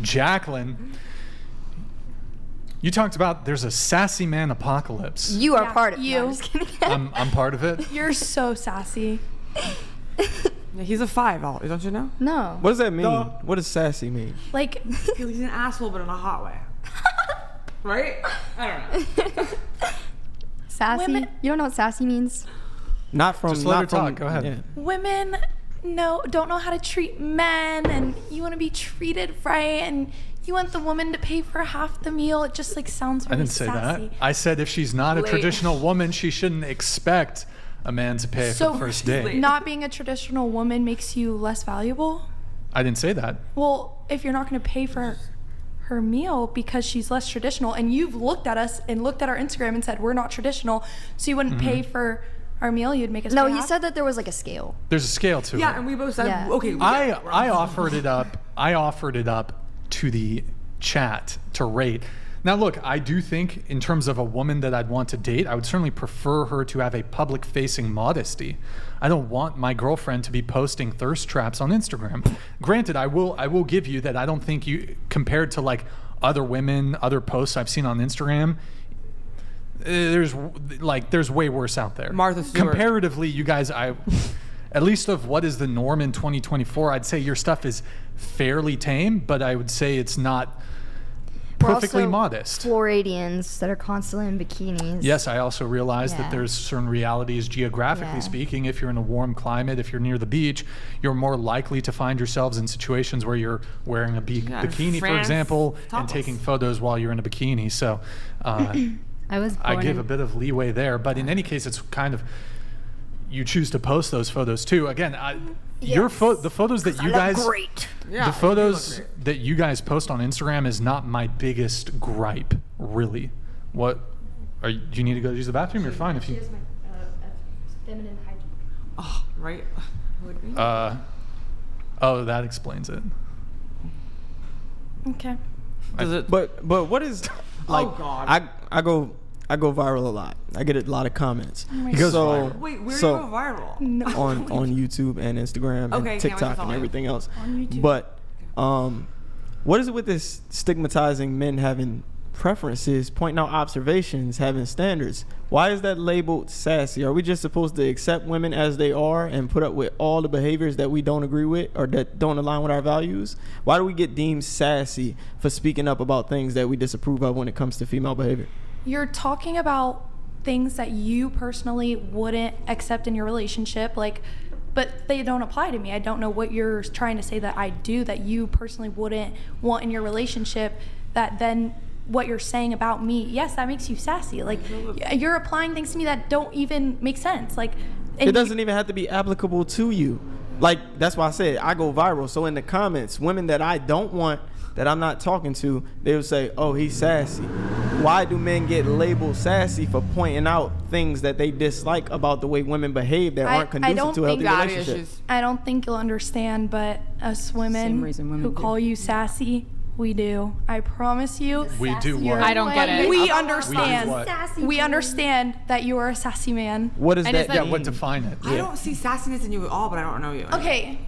Jacqueline, you talked about there's a sassy man apocalypse. You are part of it. You. No, I'm just kidding. I'm part of it. You're so sassy. Yeah, he's a 5, don't you know? No. What does that mean? What does sassy mean? Like, He's an asshole, but in a hot way. Right? I don't know. Sassy? Women- You don't know what sassy means? Not from. Just let not her from, talk. Go ahead. Yeah. women don't know how to treat men, and you want to be treated right, and you want the woman to pay for half the meal. It just like sounds I very didn't say sassy. that. I said if she's not a Late. traditional woman, she shouldn't expect a man to pay for the first date. Not being a traditional woman makes you less valuable? I didn't say that. Well, if you're not going to pay for her meal because she's less traditional, and you've looked at us and looked at our Instagram and said we're not traditional, so you wouldn't pay for our meal, you'd make us No, pay he half? said that there was like a scale. There's a scale to it. Yeah, and we both said, Yeah. okay. I offered it up. I offered it up to the chat to rate. Now, look, I do think in terms of a woman that I'd want to date, I would certainly prefer her to have a public-facing modesty. I don't want my girlfriend to be posting thirst traps on Instagram. Granted, I will give you that I don't think you, compared to like other women, other posts I've seen on Instagram, there's way worse out there. Martha Stewart. Comparatively, you guys, at least of what is the norm in 2024, I'd say your stuff is fairly tame, but I would say it's not perfectly We're also modest. Floridians that are constantly in bikinis. Yes, I also realize that Yeah. there's certain realities geographically Yeah. speaking. If you're in a warm climate, if you're near the beach, you're more likely to find yourselves in situations where you're wearing a bikini, for France, example, and topless. taking photos while you're in a bikini. So I give a bit of leeway there. But in any case, it's kind of, you choose to post those photos too. Again, the photos that you guys... Great. Yeah, the photos that you guys post on Instagram is not my biggest gripe, really. Do you need to go use the bathroom? You're fine if you. Feminine hygiene. Oh, right. Would be. Oh, that explains it. Okay. Does it? But what is like? Oh, God. I go viral a lot. I get a lot of comments. He goes so viral. Wait, where so do you go viral? No. on YouTube and Instagram and Okay, can't wait to TikTok follow and you. everything else. On YouTube. But what is it with this stigmatizing men having preferences, pointing out observations, having standards? Why is that labeled sassy? Are we just supposed to accept women as they are and put up with all the behaviors that we don't agree with or that don't align with our values? Why do we get deemed sassy for speaking up about things that we disapprove of when it comes to female behavior? You're talking about things that you personally wouldn't accept in your relationship, but they don't apply to me. I don't know what you're trying to say that I do that you personally wouldn't want in your relationship, that then what you're saying about me, yes, that makes you sassy. Like, you're applying things to me that don't even make sense. Like, and It doesn't even have to be applicable to you. Like, that's why I said I go viral. So in the comments, women that I don't want, that I'm not talking to, they would say, oh, he's sassy. Why do men get labeled sassy for pointing out things that they dislike about the way women behave that aren't conducive don't to a healthy think- Daddy relationship? issues. I don't think you'll understand, but us women reason women who do. call you sassy, we do. I promise you. We do what? I don't get it. We We understand. do what? We understand that you are a sassy man. What does And that is that- mean? Yeah, what define it? I don't see sassiness in you at all, but I don't know you. Okay.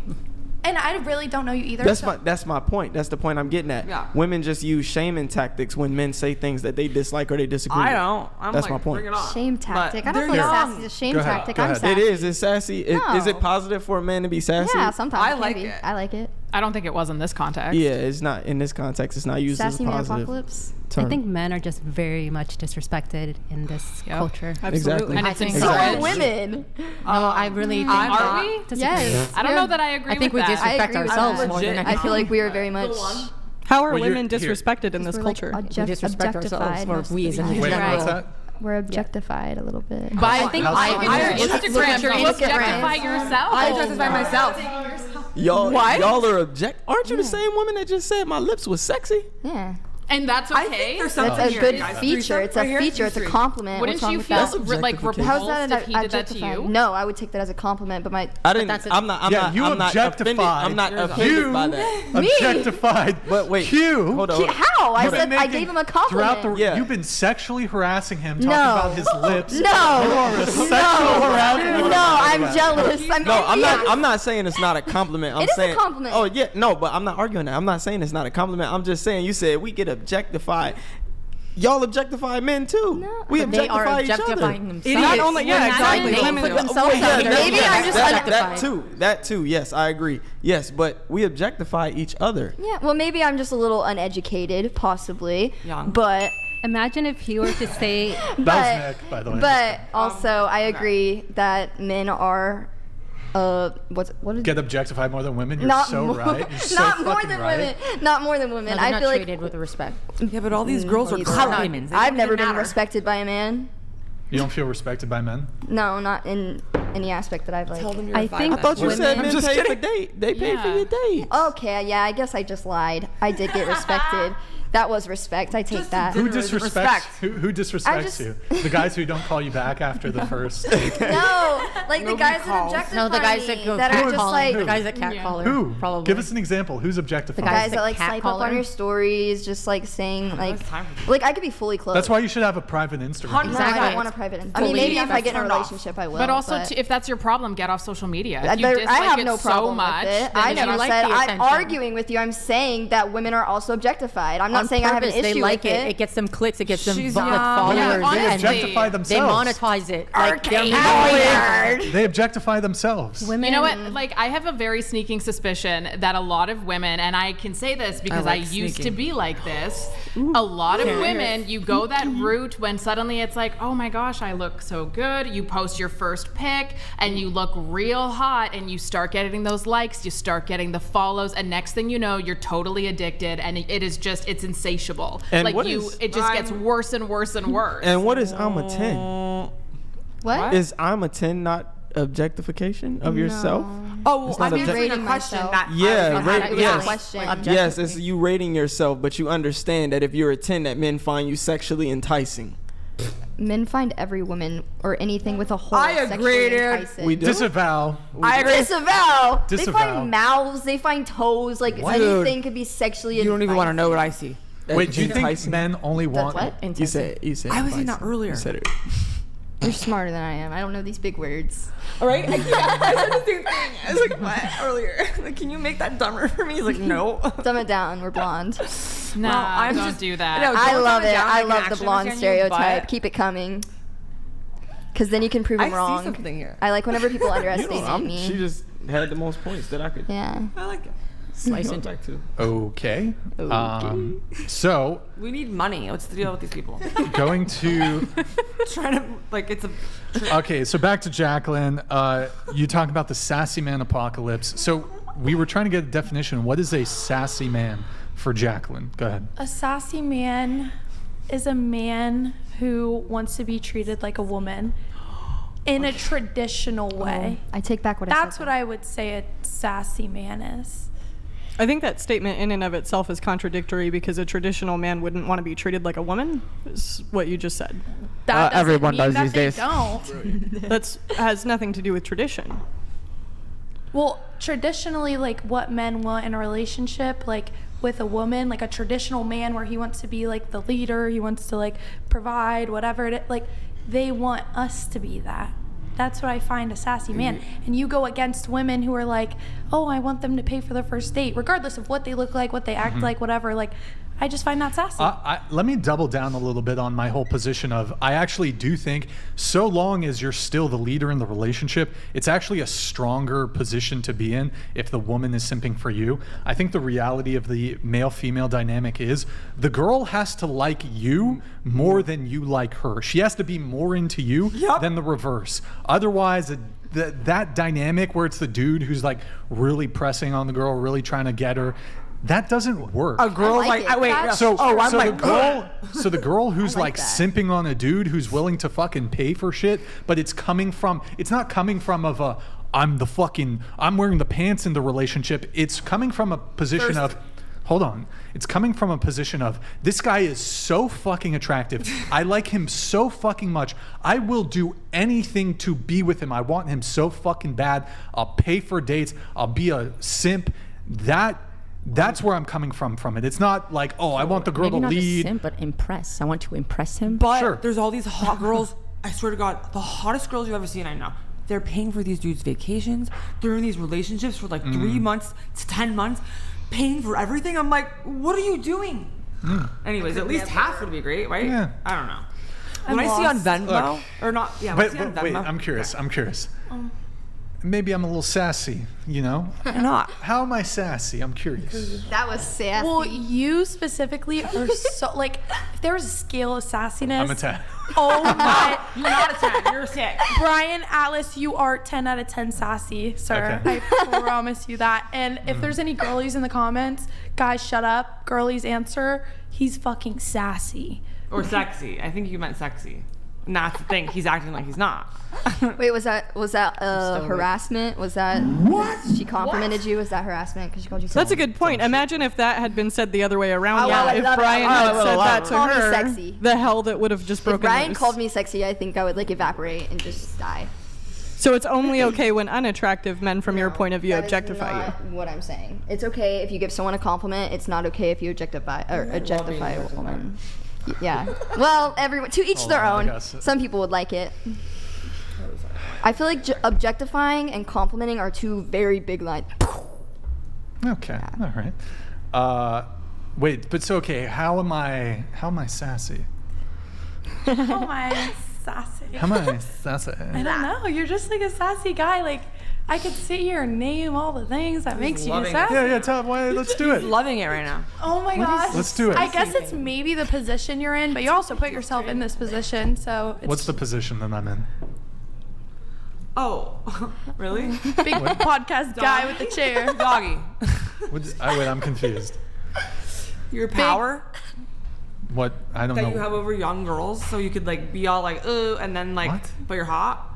And I really don't know you either. That's so- my point. That's the point I'm getting at. Yeah. Women just use shaming tactics when men say things that they dislike or they disagree I with. don't. I'm That's like, my point. bring it on. Shame But tactic. I don't they're think young. sassy is a shame Go ahead, tactic. go I'm ahead. sassy. It is. It's sassy. Is it No. positive for a man to be sassy? Yeah, sometimes I it can like be. it. I like it. I don't think it was in this context. Yeah, it's not in this context. It's not used Sassy as a man positive apocalypse. term. I think men are just very much disrespected in this Yep. culture. Exactly. And it's think So are encouraged. women. No, I really think I'm Are not. we? disagree. Yes. I don't know that I agree I think we with that. disrespect I agree with ourselves that. more than Legit. I feel like we are very Go much. on. How are Well, you're- women disrespected in this we're, like, culture? we disrespect ourselves, or we as Wait, individuals. what's that? We're objectified a little bit. But I think How's on that? your Look at Instagram, your you Instagram. objectify yourself. I justify myself. Y'all are Aren't you the same woman that just said my lips was sexy? Yeah. And that's I okay. think there's That's something a here, good guys. feature. It's a Right here? feature. It's a Three. compliment. Wouldn't What's wrong you with feel that? That's like objectification. How's repulsed that if he did that to objectifying? you? No, I would take that as a compliment, but my I didn't. that's a- I'm not. I'm Yeah, not. you I'm not offended. objectified. I'm not Yours offended You by that. Me? objectified. But wait, Q. hold on. How? I You've been said I making- gave him a Throughout compliment. the, Yeah. you've been sexually harassing him, talking No. about his lips. No. You are a sexual harasser. No, I'm jealous. No, I'm not. envious. I'm not saying it's not a compliment. I'm It is a saying, compliment. Oh yeah, no, but I'm not arguing that. I'm not saying it's not a compliment. I'm just saying you said we get objectified. Y'all objectify men too. No. We But they are objectify each other. objectifying themselves. Not only- yeah, When exactly. They Women put don't. themselves Yeah, out there. maybe I'm just that too. Yes, I agree. Yes, but we objectify each other. Yeah, well, maybe I'm just a little uneducated, possibly. Young. But Imagine if he were to say, That was but Nick, by the way. but also I agree that men are what is Get objectified more than women. You're not so more, right. You're so not more fucking than right. women. Not more than women. no, I they're feel not like treated with respect. Yeah, but all these girls are These clout are- women. They I've don't never even been matter. respected by a man. You don't feel respected by men? No, not in any aspect that I've like. Tell them you're I a think I thought you Women- said I'm men just pay for kidding. date. They pay for Yeah. your date. Okay, yeah, I guess I just lied. I did get respected. That was respect. I take Just that. Who Dinner is disrespects? respect. Who disrespects just- you? The guys who don't call you back after the first. No, like the Nobody guys calls. that objectify No, the guys me, that go that are just catcalling. like The guys that catcall her. Who? Probably. Give us an example. Who's objectifying? guys the that like cat snipe up on caller. your stories, just like saying like, have time for like I could be fully clothed. That's why you should have a private Instagram. Hundred- No, I Exactly. don't want a private. I mean, Fully- maybe if I that's get in a turned off. relationship, I will. But also, if that's your problem, get off social media. If you I dislike have it no so problem much, with it. then I you never should- like said the I'm attention. arguing with you. I'm saying that women are also objectified. I'm not On saying I have an purpose, issue they like with it. It gets them clicks. It gets them She's like young. followers. Yeah, They honestly. objectify They themselves. monetize it. Like Okay, they're Howard. They objectify themselves. women. You know what? Like, I have a very sneaking suspicion that a lot of women, and I can say this because I like used to sneaking. be like this. A lot of women, you go that route when suddenly it's like, oh my gosh, I look so good. You post your first pic and you look real hot, and you start getting those likes, you start getting the follows, and next thing you know, you're totally addicted, and it is just, it's insatiable. And like what you, is- it just gets worse and worse and worse. And what is I'm a 10? What? Is I'm a 10 not objectification of yourself? Oh, It's well, not I'm answering rating a question. myself. That Yeah, I rate- was yes. Question. Yes, it's you rating yourself, but you understand that if you're a 10, that men find you sexually enticing. Men find every woman or anything with a hole I agree, sexually dude. enticing. We do. Disavow. I agree. Disavow. They Disavow. find mouths. They find toes. Like What? anything could be sexually. You don't even want to enticing. know what I see. Wait, do you think Enticing. men only want? what? You said. I was saying that enticing. earlier. You said it. You're smarter than I am. I don't know these big words. All right? I said the same thing. I was like, what? Earlier. Like, can you make that dumber for me? He's like, no. Dumb it down. We're blonde. no, I'm don't just- do that. No, I don't love dumb it. down. I can love the actually blonde understand you, stereotype. but Keep it coming. Because then you can prove I them see wrong. something here. I like whenever people underestimate She me. just had the most points that I could Yeah. I like it. slice go into back to. Okay. So We need money. What's the deal with these people? going to. Trying to, like, it's a. Okay, so back to Jacqueline. You talk about the sassy man apocalypse. So we were trying to get a definition. What is a sassy man for Jacqueline? Go ahead. A sassy man is a man who wants to be treated like a woman in a traditional way. I take back what I said. That's what I would say a sassy man is. I think that statement in and of itself is contradictory because a traditional man wouldn't want to be treated like a woman, is what you just said. That doesn't everyone mean does that these they days. Don't. That's has nothing to do with tradition. Well, traditionally, like what men want in a relationship, like with a woman, like a traditional man where he wants to be like the leader, he wants to like provide whatever it is, like they want us to be that. That's what I find a sassy man. And you go against women who are like, oh, I want them to pay for their first date, regardless of what they look like, what they act like, whatever. Like, I just find that sassy. Let me double down a little bit on my whole position of I actually do think so long as you're still the leader in the relationship, it's actually a stronger position to be in if the woman is simping for you. I think the reality of the male-female dynamic is the girl has to like you more than you like her. She has to be more into you than the reverse. Otherwise, that dynamic where it's the dude who's like really pressing on the girl, really trying to get her, that doesn't work. A girl like like, it. wait, That's- So, I'm so like, the girl who's I like like that. simping on a dude who's willing to fucking pay for shit, but it's not coming from of a I'm wearing the pants in the relationship. It's coming from a position of hold on. It's coming from a position of, this guy is so fucking attractive. I like him so fucking much. I will do anything to be with him. I want him so fucking bad. I'll pay for dates. I'll be a simp. That's where I'm coming from it. It's not like, oh, I want the girl Maybe to not lead. Simp, but impress. I want to impress him. But Sure. there's all these hot girls. I swear to God, the hottest girls you've ever seen, I know. They're paying for these dudes' vacations. They're in these relationships for like 3 months to 10 months, paying for everything. I'm like, what are you doing? Anyways, at least half would be great, right? Yeah. I don't know. I'm When I see on lost. Venmo, Look. or not, yeah, when I see on But wait, Venmo. I'm curious. Maybe I'm a little sassy, you know? You're not. How am I sassy? I'm curious. That was sassy. Well, you specifically are so like, if there was a scale of sassiness. I'm a 10. Oh my. You're not a 10. You're a 6. Brian Atlas, you are 10 out of 10 sassy, sir. Okay. I promise you that. And if there's any girlies in the comments, guys, shut up. Girlies answer. He's fucking sassy. Or sexy. I think you meant sexy. And that's the thing. He's acting like he's not. Wait, was that harassment? Was that what? She complimented you? Was that harassment? Because she called you. That's a good point. Imagine if that had been said the other way around. Oh, yeah, I if love it. Brian I had love it. said that to Call me her, sexy. the hell that would have just If broken Brian loose. called me sexy, I think I would like evaporate and just die. So it's only okay when unattractive men, from your point of view, That is objectify you. not what I'm saying. It's okay if you give someone a compliment. It's not okay if you objectify a woman. Yeah. Well, everyone to each their on, I own. guess. Some people would like it. I feel like objectifying and complimenting are two very big lines. Okay, all right. Wait, but so okay, how am I sassy? Oh my sassy. How am I sassy? I don't know. You're just like a sassy guy. Like, I could sit here and name all the things that makes you loving it. sassy. Yeah, tell why. Let's do it. Loving it right now. Oh my gosh. Let's do it. I guess it's maybe the position you're in, but you also put yourself in this position, so it's What's the position that I'm in? Oh, really? big podcast guy with the chair. Doggy. Wait, I'm confused. Your power What? I don't that know. you have over young girls, so you could like be all like, and then like, What? but you're hot.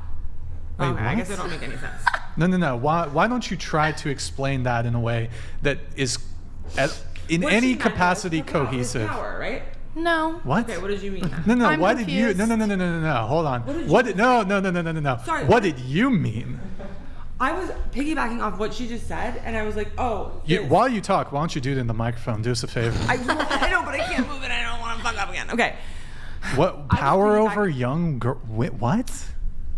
Wait, Okay, I what? guess it don't make any sense. No. Why don't you try to explain that in a way that is, in What any she meant was capacity, her power, his cohesive? Power, right? No. What? Okay, what did you mean then? No. I'm Why did you? confused. No. Hold on. did What? you- No. Sorry, What did you mean? I was piggybacking off what she just said, and I was like, oh. this. While you talk, why don't you do it in the microphone? Do us a favor. I know, but I can't move it. I don't want to fuck up again. Okay. What power over young girl? Wait, what?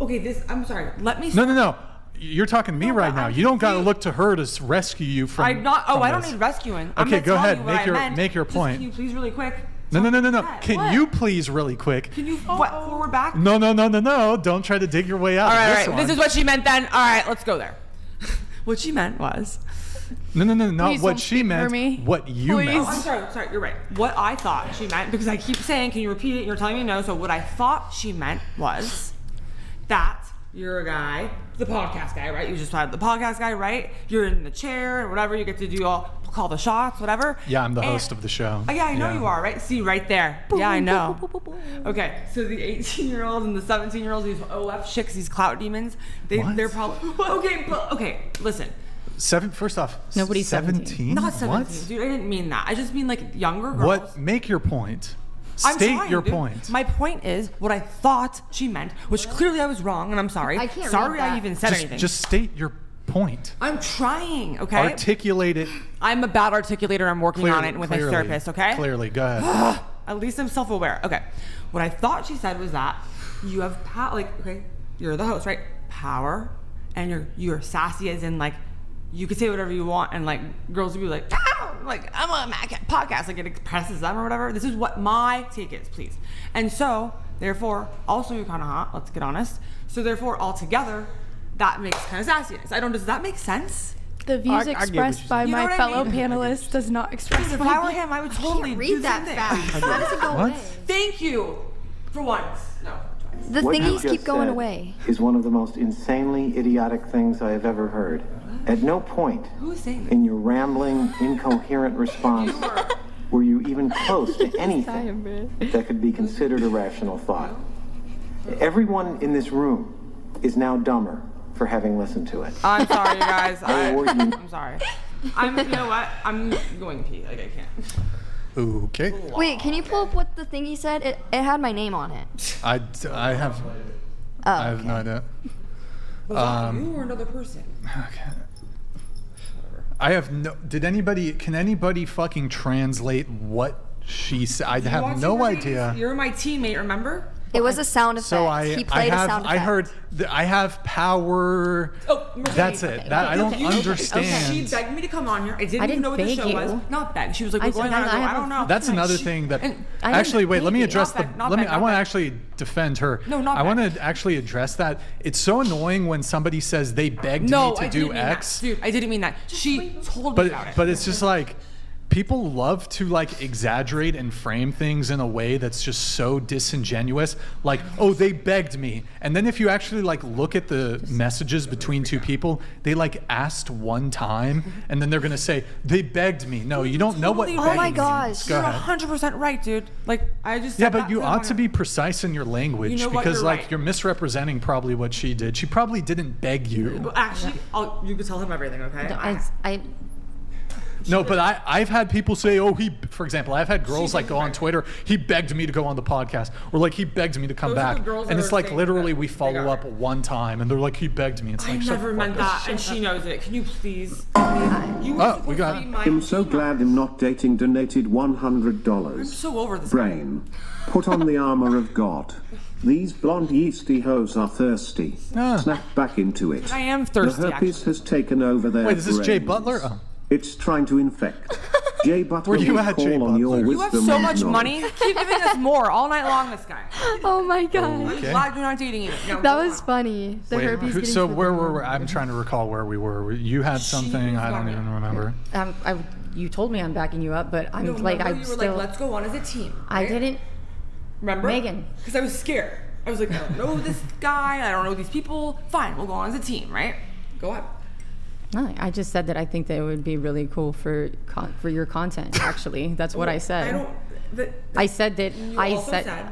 Okay, I'm sorry. Let me. No. You're talking to me No, right but now. I'm You don't got to confused. look to her to rescue you from. I'm not. Oh, from I don't this. need rescuing. I'm Okay, gonna go tell ahead. you what I meant. Make your Just point. Can you please, really quick? No. tell me what you said? Can you please, really quick? Can you forward back? No. Don't try to dig your way out. All of right, this all right. one. This is what she meant then. All right, let's go there. What she meant was. No. Not Please what don't she speak for meant. me. What you Please. meant. I'm sorry, you're right. What I thought she meant, because I keep saying, can you repeat it? You're telling me no. So what I thought she meant was that you're a guy, the podcast guy, right? You just had the podcast guy, right? You're in the chair or whatever. You get to do call the shots, whatever. Yeah, I'm the And- host of the show. Oh, yeah, I know you are, right? See, right there. Yeah, I know. Okay, so the 18-year-olds and the 17-year-olds, these OF chicks, these clout demons, What? they're probably... Okay, listen. First off, Nobody's 17. Not 17, What? dude. I didn't mean that. I just mean like younger girls. What? Make your point. I'm State trying, your dude. point. My point is what I thought she meant, which clearly I was wrong, and I'm sorry. I can't sorry read I that. even said anything. Just state your point. I'm trying, okay? Articulate it I'm a bad articulator. I'm working on it with my clearly, therapist, okay? Clearly, go ahead. At least I'm self-aware. Okay. What I thought she said was that you have okay, you're the host, right? Power, and you're sassy as in like you could say whatever you want, and like girls would be like, "Ow!" Like I'm on a podcast, like it expresses them or whatever. This is what my take is, please. And so, therefore, also you're kind of hot. Let's get honest. So therefore, altogether, that makes kind of sassiness. Does that make sense? The views I get what expressed you're by saying. You know my what I fellow mean? panelists does not express Because if my I were views. him, I would totally Can't do read the that same fast. thing. How does it go What? away? Thank you. For once. No. The What you thingies just keep going said away. is one of the most insanely idiotic things I have ever heard. At no point Who is saying that? in your rambling, incoherent response were you even close to anything that could be considered a rational thought. Everyone in this room is now dumber for having listened to it. I'm sorry, you guys. I award you I'm sorry. You know what? I'm going to pee. Like, I can't. Okay. Wait, can you pull up what the thing he said? It had my name on it. I have no idea. Was that you or another person? Okay. I have no. Can anybody fucking translate what she said? I have no idea. You're my teammate, remember? It was a sound effect. So He played a sound effect. I heard. I have power. Oh, Mercedes. That's it. Okay. That I don't Okay. understand. She begged me to come on here. I didn't I even know what the didn't show beg was. you. Not beg. She was like, I "We're going said on." I I have don't know. That's another thing that. and Actually, wait. Let me beg you. address the. Not Let me. beg, I not want to beg. actually defend her. No, not I want beg. to actually address that. It's so annoying when somebody says they begged No, me to I do didn't mean X. that. Dude, I didn't mean that. She told me about it. But it's just like people love to like exaggerate and frame things in a way that's just so disingenuous. Like, oh, they begged me. And then if you actually like look at the messages between two people, they like asked one time and then they're going to say they begged me. No, you don't know what Totally begging Oh my means. gosh. Go You're ahead. 100% right, dude. Like, I just Yeah, said but that you to ought to him. be precise in your language You know what? because You're like right. you're misrepresenting probably what she did. She probably didn't beg you. Well, actually, you could tell him everything, okay? No, but I've had people say, oh, for example, I've had girls like go on Twitter, he begged me to go on the podcast, or like he begged me to come Those are the back. girls And that it's are like saying literally that we they follow got up it. one time and they're like, he begged me. It's I like, shut never the meant fuck up. that, and she knows it. Can you please? You Oh, we got- I'm so glad I'm not dating donated $100. I'm so over this. Brain, put on the armor of God. These blonde yeasty hoes are thirsty. Ah. Snap back into it. I am The thirsty, herpes actually. has taken over their Wait, is this Jay brains. Butler? Oh. It's trying to infect. Jay Butler Where you will at, call Jay on your Butler? wisdom You have so and much knowledge. money. Keep giving us more all night long, this guy. Oh my god. I'm glad you're not dating even. No, That go was on. funny. The Wait, herpes getting so to the where brain. were we? I'm trying to recall where we were. You had something, I don't even remember. You told me I'm backing you up, but I'm No, like, remember I you were still. like, let's go on as a team. I right? didn't. Remember? Megan. Because I was scared. I was like, I don't know this guy. I don't know these people. Fine, we'll go on as a team, right? Go on. No, I just said that I think that it would be really cool for your content. Actually, that's what I said. I don't. I said that. You I also said.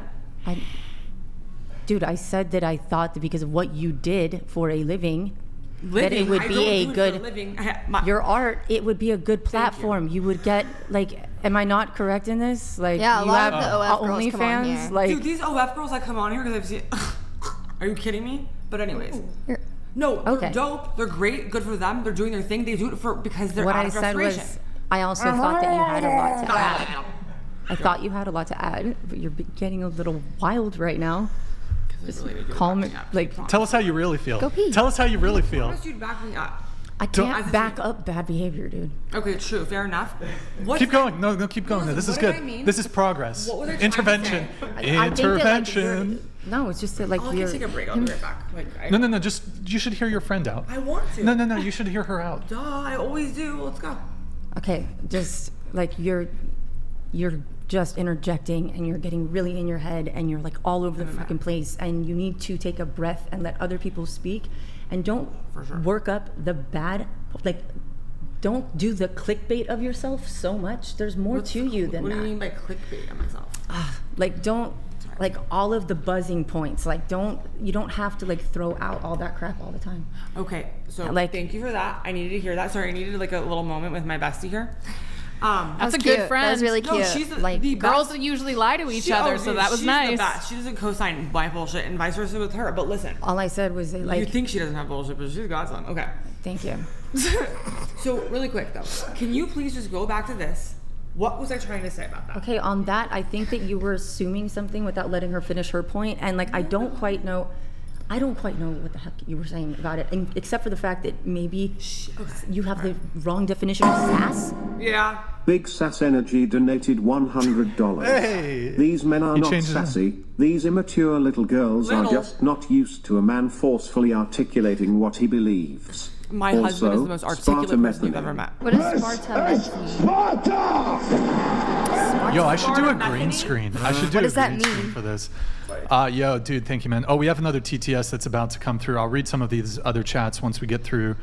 Dude, I said that I thought that because of what you did for a living, that it would I be don't a do it good. for a living. My, Your art, it would be a good platform. You would get like. Am I not correct in this? Like, Yeah, a you lot have of the OF girls come on OnlyFans. here. Like, dude, these OF girls that come on here because I've seen. Are you kidding me? But anyways. No, they're Okay. dope. They're great. Good for them. They're doing their thing. They do it because they're what out I of said desperation. was, I also thought that you had a lot to add. I thought you had a lot to add, but you're getting a little wild right now. Just calm it. Like, Tell us how you really feel. Go pee. Tell us how you really feel. Promise you'd back me up. I As can't a back team. up bad behavior, dude. Okay, true. Fair enough. What Keep going. No, keep going. Listen, This is what did good. I mean? This is progress. What was I trying to Intervention. say? I think that, like, Intervention. No, it's just that like I'll you're. take a break. I'll be right back. Like, No. Just you should hear your friend out. I want to. No. You should hear her out. Duh, I always do. Let's go. Okay, just like you're just interjecting and you're getting really in your head and you're like all over the fucking place and you need to take a breath and let other people speak and don't work up the bad, like don't do the clickbait of yourself so much. There's more to you than What that. do you mean by clickbait on myself? Like don't like all of the buzzing points. Like you don't have to like throw out all that crap all the time. Okay, so Like- thank you for that. I needed to hear that. Sorry, I needed like a little moment with my bestie here. That's a cute. good friend. That was really No, cute. she's like, the Girls best. usually lie to each She- other, oh, so dude, that was she's nice. The best. She doesn't co-sign my bullshit and vice versa with her. But listen, All I said was that, like, you think she doesn't have bullshit, but she's got some. Okay. thank you. So really quick though, can you please just go back to this? What was I trying to say about that? Okay, on that, I think that you were assuming something without letting her finish her point, and like I don't quite know what the heck you were saying about it, and, except for the fact that maybe you have the wrong definition of sass. Yeah. Big Sass Energy donated $100. Hey. These men are He not changes it. sassy. These immature little girls are Little. just not used to a man forcefully articulating what he believes. My Also, husband is the most articulate person you've ever met. what is Sparta? Yo, I should do a Sparta green Bethany? screen. I should do What a does that green screen mean? for this. Yo, dude, thank you, man. Oh, we have another TTS that's about to come through. I'll read some of these other chats once we get through